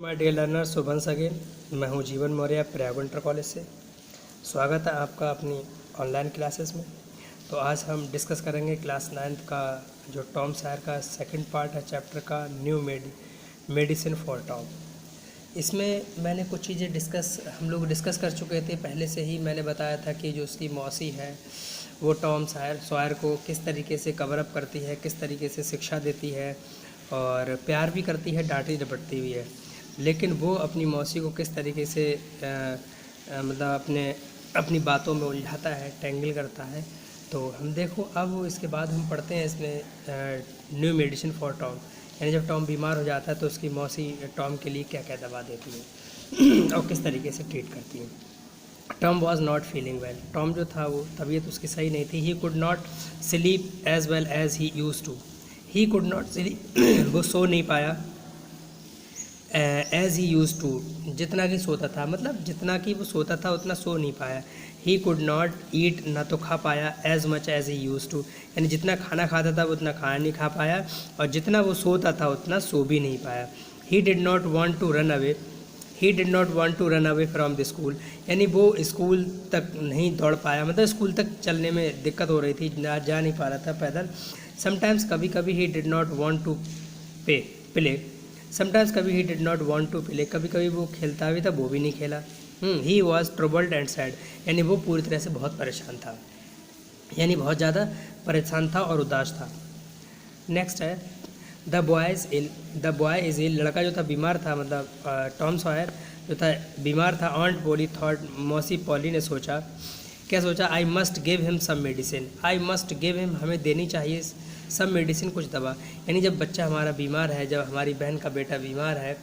My dear learner once again मैं हूं जीवन मौर्य पर्यावरण इंटर कॉलेज से। स्वागत है आपका अपनी ऑनलाइन क्लासेस में। तो आज हम डिस्कस करेंगे क्लास 9th का जो टॉम सायर का सेकंड पार्ट है चैप्टर का न्यू मेडिसिन फॉर टॉम। इसमें मैंने कुछ चीज़ें हम लोग डिस्कस कर चुके थे पहले से ही। मैंने बताया था कि जो उसकी मौसी है वो टॉम सॉयर को किस तरीके से कवर अप करती है, किस तरीके से शिक्षा देती है और प्यार भी करती है, डांटती डपटती भी है, लेकिन वो अपनी मौसी को किस तरीके से मतलब अपनी बातों में उलझाता है, टेंगल करता है। तो हम देखो अब इसके बाद हम पढ़ते हैं इसमें न्यू मेडिसिन फॉर टॉम, यानी जब टॉम बीमार हो जाता है तो उसकी मौसी टॉम के लिए क्या क्या दवा देती है और किस तरीके से ट्रीट करती है। Tom was not feeling well. Tom जो था वो तबीयत उसकी सही नहीं थी। He could not sleep as well as he used to. He could not sleep वो सो नहीं पाया एज ही यूज टू, जितना कि सोता था, मतलब जितना कि वो सोता था उतना सो नहीं पाया। ही कुड नॉट ईट, ना तो खा पाया as much as he used to, यानी जितना खाना खाता था वो उतना खाना नहीं खा पाया और जितना वो सोता था उतना सो भी नहीं पाया। He did not want to run away. He did not want to run away from the school, यानी वो स्कूल तक नहीं दौड़ पाया, मतलब स्कूल तक चलने में दिक्कत हो रही थी, जा नहीं पा रहा था पैदल। समटाइम्स कभी कभी he did not want to play. Sometimes कभी he did not want to play, कभी कभी वो खेलता भी था, वो भी नहीं खेला। He was troubled and sad, यानी वो पूरी तरह से बहुत परेशान था, यानी बहुत ज़्यादा परेशान था और उदास था। नेक्स्ट है द बॉय इज़ इल। लड़का जो था बीमार था, मतलब टॉम सॉयर जो था बीमार था। ऑन्ट पोली थॉट, मौसी पॉली ने सोचा, क्या सोचा, I must give him some medicine. I must give him, हमें देनी चाहिए सब मेडिसिन, कुछ दवा, यानी जब बच्चा हमारा बीमार है, जब हमारी बहन का बेटा बीमार है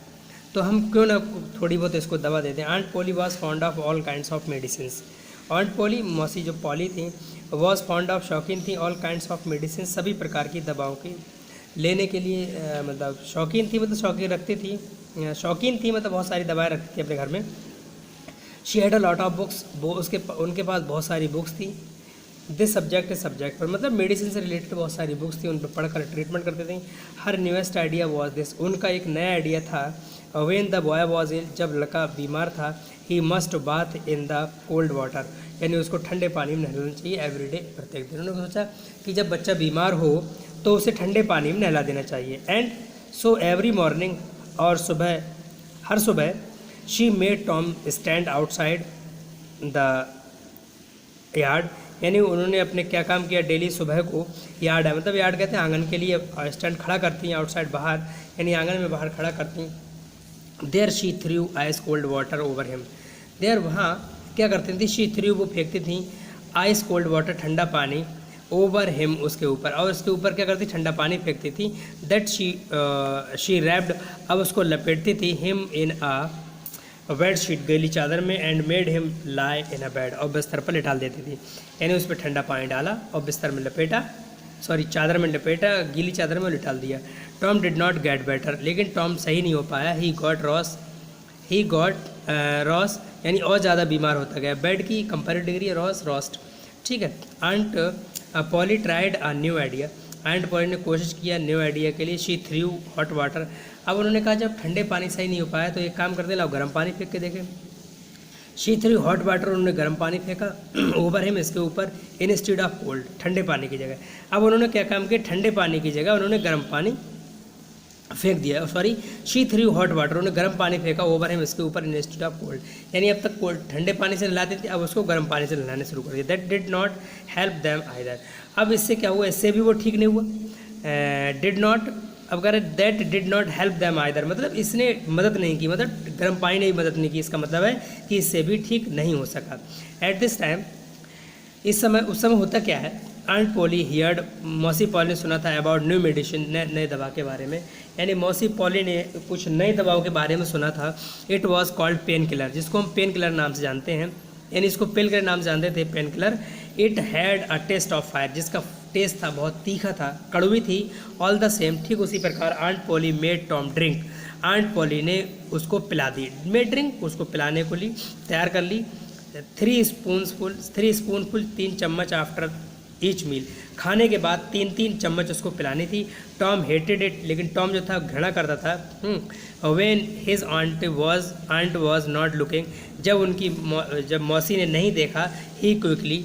तो हम क्यों ना थोड़ी बहुत इसको दवा देते हैं। Aunt Polly was fond of all kinds of medicine. Aunt Polly, मौसी जो पॉली थी, वॉज फॉन्ड ऑफ, शौकीन थी, ऑल काइंड्स ऑफ मेडिसिन, सभी प्रकार की दवाओं की लेने के लिए मतलब शौकीन थी, मतलब शौकीन रखती थी, शौकीन थी, मतलब बहुत सारी दवाएँ रखती थी अपने घर में। She had a lot of books, वो उनके पास बहुत सारी बुक्स थी। दिस सब्जेक्ट इज सब्जेक्ट पर, मतलब मेडिसिन से रिलेटेड बहुत सारी बुक्स थी, उन पर पढ़कर ट्रीटमेंट करते थे। Her newest idea was this, उनका एक नया आइडिया था। When the boy was ill, जब लड़का बीमार था, he must bath in the cold water, यानी उसको ठंडे पानी में नहलाना चाहिए एवरीडे, प्रत्येक दिन। उन्होंने सोचा कि जब बच्चा बीमार हो तो उसे ठंडे पानी में नहला देना चाहिए। एंड सो एवरी मॉर्निंग, और हर सुबह, she made Tom stand outside the yard, यानी उन्होंने अपने क्या काम किया, डेली सुबह को यार्ड है, मतलब यार्ड कहते हैं आंगन के लिए, स्टैंड खड़ा करती हैं आउटसाइड, बाहर, यानी आंगन में बाहर खड़ा करती हैं। There she threw ice cold water over him. There, वहाँ क्या करती थी, शी थ्रू, वो फेंकती थी, आइस कोल्ड वाटर, ठंडा पानी, ओवर हिम, उसके ऊपर, और उसके ऊपर क्या करती, ठंडा पानी फेंकती थी। दैट शी रैप्ड, अब उसको लपेटती थी, him in a bed sheet, गीली चादर में, and made him lie in a bed, और बिस्तर पर लिटाल देती थी, यानी उस पर ठंडा पानी डाला और बिस्तर में लपेटा, चादर में लपेटा, गीली चादर में लिटाल दिया। Tom did not get better, लेकिन टॉम सही नहीं हो पाया। ही गॉट रॉस, यानी और ज़्यादा बीमार होता गया। बेड की कंपेरेटिव डिग्री, रॉस रोस्ट, ठीक है। Aunt Polly tried a new idea, Aunt Polly ने कोशिश किया न्यू आइडिया के लिए। शी थ्रू हॉट वाटर, अब उन्होंने कहा जब ठंडे पानी सही नहीं हो पाया तो एक काम करते, लाओ गर्म पानी फेंक के देखें। शी थ्रू हॉट वाटर, उन्होंने गर्म पानी फेंका, ओवर हिम, इसके ऊपर, इंस्टेड ऑफ कोल्ड, ठंडे पानी की जगह। अब उन्होंने क्या काम किया, ठंडे पानी की जगह उन्होंने गर्म पानी फेंक दिया, शी थ्रू हॉट वाटर, उन्होंने गर्म पानी फेंका, ओवर हिम, इसके ऊपर, इंस्टेड ऑफ कोल्ड, यानी अब तक कोल्ड ठंडे पानी से नहलाते थे, अब उसको गर्म पानी से नहलाने शुरू कर दिया। That did not help them either, अब इससे क्या हुआ, इससे भी वो ठीक नहीं हुआ। डिड नॉट, अब कह रहे that did not help them either, मतलब इसने मदद नहीं की, मतलब गर्म पानी ने भी मदद नहीं की, इसका मतलब है कि इससे भी ठीक नहीं हो सका। एट दिस टाइम, उस समय होता क्या है, आंट पॉली हियर्ड, मौसी पॉली ने सुना था, अबाउट न्यू मेडिसिन, नए दवा के बारे में, यानी मौसी पॉली ने कुछ नई दवाओं के बारे में सुना था। It was called pain killer, जिसको हम पेन किलर नाम से जानते हैं, यानी इसको पेन किलर नाम से जानते थे, pain killer. It had a taste of fire, जिसका टेस्ट था बहुत तीखा था, कड़वी थी। ऑल द सेम, ठीक उसी प्रकार, Aunt Polly made Tom drink, Aunt Polly ने उसको पिला दी, मेड ड्रिंक, उसको पिलाने को ली, तैयार कर ली। 3 स्पूनफुल 3 चम्मच आफ्टर ईच मील, खाने के बाद 3-3 चम्मच उसको पिलानी थी। टॉम हेटेड इट, लेकिन टॉम जो था घृणा करता था। When his aunt was not looking, जब मौसी ने नहीं देखा, ही क्विकली,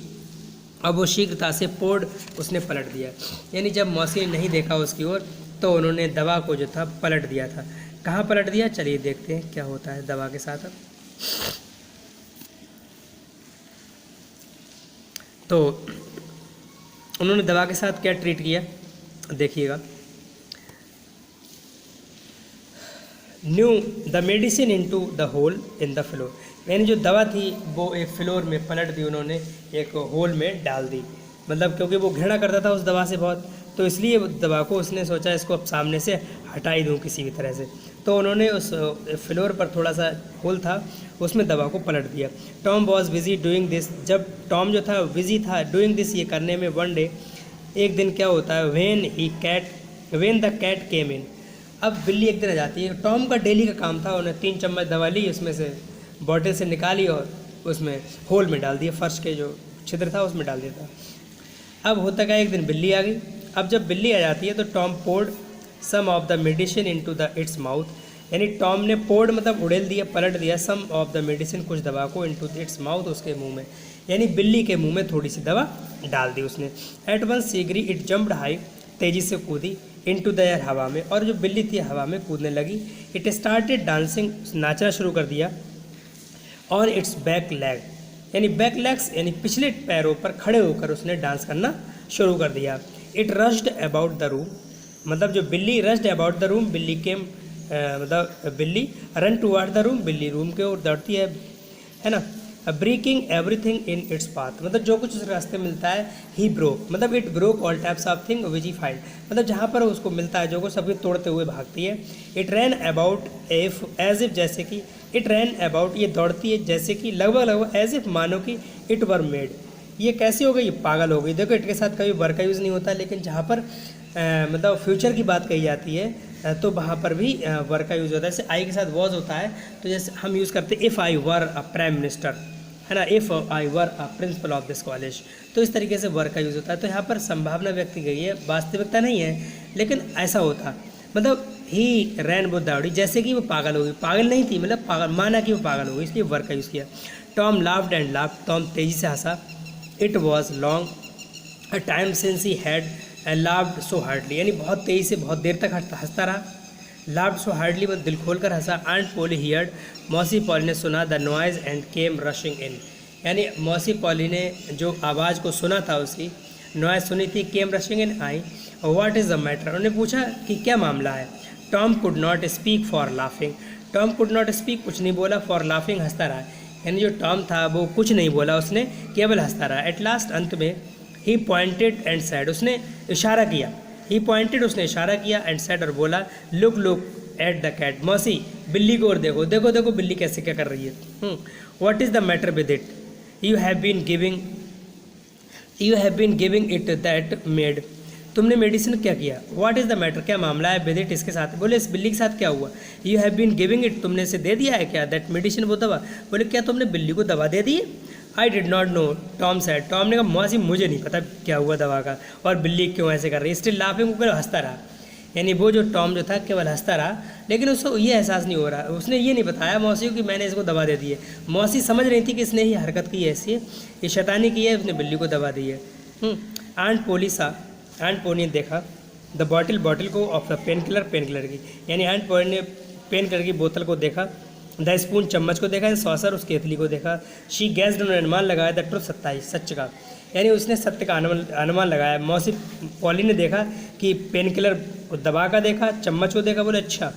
अब वो शीघ्रता से पोर्ड, उसने पलट दिया। यानी जब मौसी ने नहीं देखा उसकी ओर, तो उन्होंने दवा को जो था पलट दिया था। कहाँ पलट दिया, चलिए देखते हैं क्या होता है दवा के साथ। तो उन्होंने दवा के साथ क्या ट्रीट किया, देखिएगा। New the medicine into the hole in the floor, यानी जो दवा थी वो एक फ्लोर में पलट दी उन्होंने, एक होल में डाल दी। मतलब क्योंकि वो घृणा करता था उस दवा से बहुत, तो इसलिए दवा को उसने सोचा इसको अब सामने से हटा ही दूँ किसी भी तरह से। तो उन्होंने उस फ्लोर पर थोड़ा सा होल था, उसमें दवा को पलट दिया। Tom was busy doing this, जब टॉम जो था बिजी था डूइंग दिस, ये करने में, वन डे, एक दिन क्या होता है, व्हेन द कैट केम इन, अब बिल्ली एक दिन आ जाती है। टॉम का डेली का काम था, उन्हें 3 चम्मच दवा ली, उसमें से बॉटल से निकाली और उसमें होल में डाल दिया, फर्श के जो छिद्र था उसमें डाल दिया था। अब होता क्या, एक दिन बिल्ली आ गई। अब जब बिल्ली आ जाती है तो Tom poured some of the medicine into the its mouth, यानी टॉम ने पोर्ड मतलब उड़ेल दिया, पलट दिया, सम ऑफ द मेडिसिन, कुछ दवा को, इनटू इट्स माउथ, उसके मुंह में, यानी बिल्ली के मुंह में थोड़ी सी दवा डाल दी उसने। एट वंस शीघ्री इट जम्प्ड हाई, तेजी से कूदी, इनटू द एयर, हवा में, और जो बिल्ली थी हवा में कूदने लगी। इट स्टार्टेड डांसिंग, नाचना शुरू कर दिया। ऑन इट्स बैक लेग, यानी बैक लेग्स यानी पिछले पैरों पर खड़े होकर उसने डांस करना शुरू कर दिया। It rushed about the room, मतलब जो बिल्ली रश्ड अबाउट द रूम, बिल्ली के मतलब बिल्ली रन टुवर्ड द रूम, बिल्ली रूम के ओर दौड़ती है ना। Breaking everything in its path, मतलब जो कुछ उस रास्ते मिलता है, ही ब्रोक, मतलब it broke all types of thing which he find, मतलब जहाँ पर उसको मिलता है जो कुछ सभी तोड़ते हुए भागती है। It ran about as if, जैसे कि, इट रैन अबाउट, ये दौड़ती है जैसे कि, लगभग एज इफ, मानो कि, इट वर मेड, ये कैसी हो गई, ये पागल हो गई। देखो इट के साथ कभी वर का यूज़ नहीं होता, लेकिन जहाँ पर मतलब फ्यूचर की बात कही जाती है तो वहाँ पर भी वर का यूज़ होता है। जैसे आई के साथ वॉज होता है, तो जैसे हम यूज़ करते हैं if I were a prime minister, है ना, if I were a principle of this college, तो इस तरीके से वर का यूज़ होता है। तो यहाँ पर संभावना व्यक्त की गई है, वास्तविकता नहीं है, लेकिन ऐसा होता, मतलब ही रैन वो दौड़ी जैसे कि वो पागल हो गई, पागल नहीं थी, मतलब पागल, माना कि वो पागल हो गई, इसलिए वर का यूज़ किया। Tom laughed and laughed, Tom तेज़ी से हंसा। It was long a time since he had laughed so hardly, यानी बहुत तेज़ी से बहुत देर तक हंसता रहा। लाफ्ड सो हार्डली, मतलब दिल खोल कर हंसा। आंट पोली हियर्ड, मौसी पॉली ने सुना, the noise and came rushing in, यानी मौसी पॉली ने जो आवाज़ को सुना था, उसकी नॉइज़ सुनी थी, केम रशिंग इन आई। व्हाट इज़ द मैटर, उन्होंने पूछा कि क्या मामला है। Tom could not speak for laughing, Tom could not speak, कुछ नहीं बोला, फॉर लाफिंग, हंसता रहा, यानी जो टॉम था वो कुछ नहीं बोला, उसने केवल हंसता रहा। एट लास्ट, अंत में, ही पॉइंटेड एंड सैड, उसने इशारा किया, ही पॉइंटेड, उसने इशारा किया, एंड सैड, और बोला, look look at the cat, मौसी बिल्ली को और देखो, देखो देखो बिल्ली कैसे क्या कर रही है। What is the matter with it, you have been giving it that med, तुमने मेडिसिन क्या किया। व्हाट इज़ द मैटर, क्या मामला है, विद इट, इसके साथ, बोले इस बिल्ली के साथ क्या हुआ। You have been giving it, तुमने इसे दे दिया है क्या, दैट मेडिसिन, वो दवा, बोले क्या तुमने बिल्ली को दवा दे दी है। I did not know, Tom sad, Tom ने कहा मौसी मुझे नहीं पता क्या हुआ दवा का, और बिल्ली क्यों ऐसे कर रही है। स्टिल लाफिंग, वो केवल हंसता रहा, यानी वो जो टॉम जो था केवल हंसता रहा, लेकिन उसको ये एहसास नहीं हो रहा, उसने ये नहीं बताया मौसी को कि मैंने इसको दवा दे दी है। मौसी समझ रही थी कि इसने ये हरकत की है, ऐसी ये शैतानी की है, उसने बिल्ली को दवा दी है। आंट पोनी ने देखा, द बॉटल को, ऑफ द पेन किलर की, यानी आंट पोनी ने पेन किलर की बोतल को देखा, द स्पून, चम्मच को देखा, सॉसर, उस केतली को देखा। शी गैस्ड, उन्होंने अनुमान लगाया, द ट्रुथ, सच का, यानी उसने सत्य का अनुमान लगाया। मौसी पॉली ने देखा कि पेन किलर दवा का देखा, चम्मच को देखा, बोले अच्छा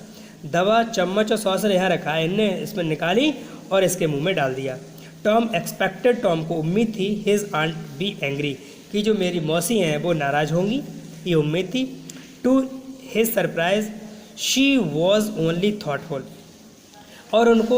दवा, चम्मच और सॉसर यहाँ रखा है, इनने इसमें निकाली और इसके मुंह में डाल दिया। टॉम एक्सपेक्टेड, टॉम को उम्मीद थी, हिज आंट बी एंग्री, कि जो मेरी मौसी हैं वो नाराज़ होंगी, ये उम्मीद थी। To his surprise, she was only thoughtful, और उनको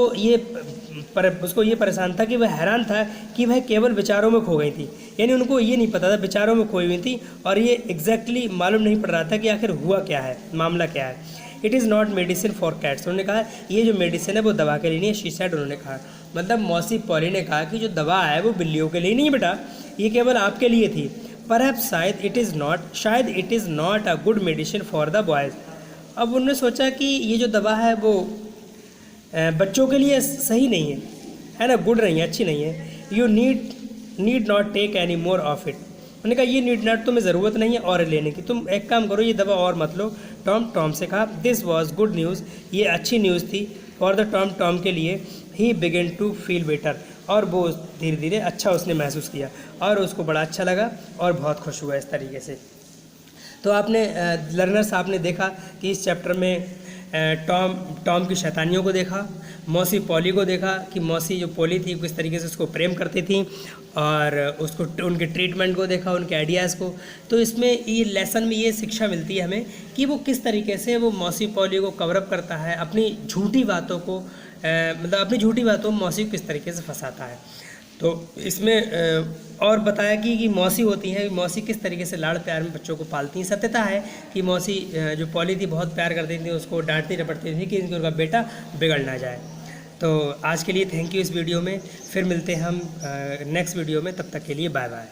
उसको ये परेशान था कि वह हैरान था कि वह केवल विचारों में खो गई थी, यानी उनको ये नहीं पता था, विचारों में खोई हुई थी, और ये एग्जैक्टली मालूम नहीं पड़ रहा था कि आखिर हुआ क्या है, मामला क्या है। It is not medicine for cats, उन्होंने कहा ये जो मेडिसिन है वो दवा के लिए नहीं है। शी सेड, उन्होंने कहा, मतलब मौसी पॉली ने कहा कि जो दवा है वो बिल्लियों के लिए नहीं बेटा, ये केवल आपके लिए थी। परहैप्स शायद it is not a good medicine for the boys. अब उन्होंने सोचा कि ये जो दवा है वो बच्चों के लिए सही नहीं है ना, गुड नहीं है, अच्छी नहीं है। You need not take any more of it. उन्होंने कहा ये नीड नॉट, तुम्हें ज़रूरत नहीं है और लेने की, तुम एक काम करो ये दवा और मत लो। टॉम से कहा दिस वॉज गुड न्यूज़, ये अच्छी न्यूज़ थी फॉर द टॉम के लिए। ही बिगिन टू फील बेटर, और वो धीरे धीरे अच्छा उसने महसूस किया और उसको बड़ा अच्छा लगा और बहुत खुश हुआ इस तरीके से। तो आपने लर्नर्स आपने देखा कि इस चैप्टर में टॉम की शैतानियों को देखा, मौसी पॉली को देखा कि मौसी जो पॉली थी किस तरीके से उसको प्रेम करती थी, और उसको उनके ट्रीटमेंट को देखा, उनके आइडियाज़ को। तो इसमें ये लेसन में ये शिक्षा मिलती है हमें कि वो किस तरीके से वो मौसी पॉली को कवरअप करता है, अपनी झूठी बातों को मतलब अपनी झूठी बातों में मौसी को किस तरीके से फंसाता है। तो इसमें और बताया कि मौसी होती हैं, मौसी किस तरीके से लाड़ प्यार में बच्चों को पालती हैं। सत्यता है कि मौसी जो पॉली थी बहुत प्यार करती थी, उसको डांटती रपटती थी कि उनका बेटा बिगड़ ना जाए। तो आज के लिए थैंक यू इस वीडियो में, फिर मिलते हैं हम नेक्स्ट वीडियो में, तब तक के लिए बाय बाय।